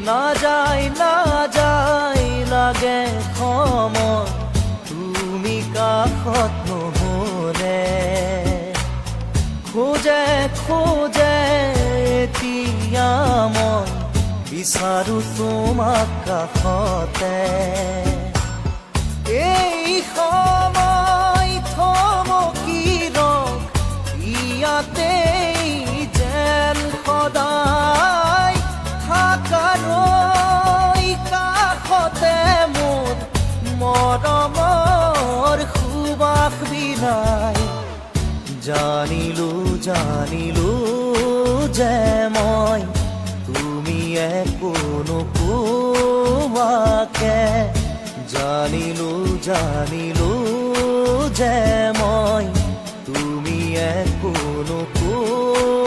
নাযায় লাগে সময় তুমি কাষত নহলে খোজে এতিয়া মই বিচাৰো তোমাক কাষতে এই সময় থমকি ৰখ ইয়াতে যেন সদায় থাকাৰৈ কাষতে মোৰ মৰমৰ সুবাস বিলাই জানিলো যে মই তুমি একো নোকোৱাকে জানিলো যে মই তুমি একো নোকোৱাকে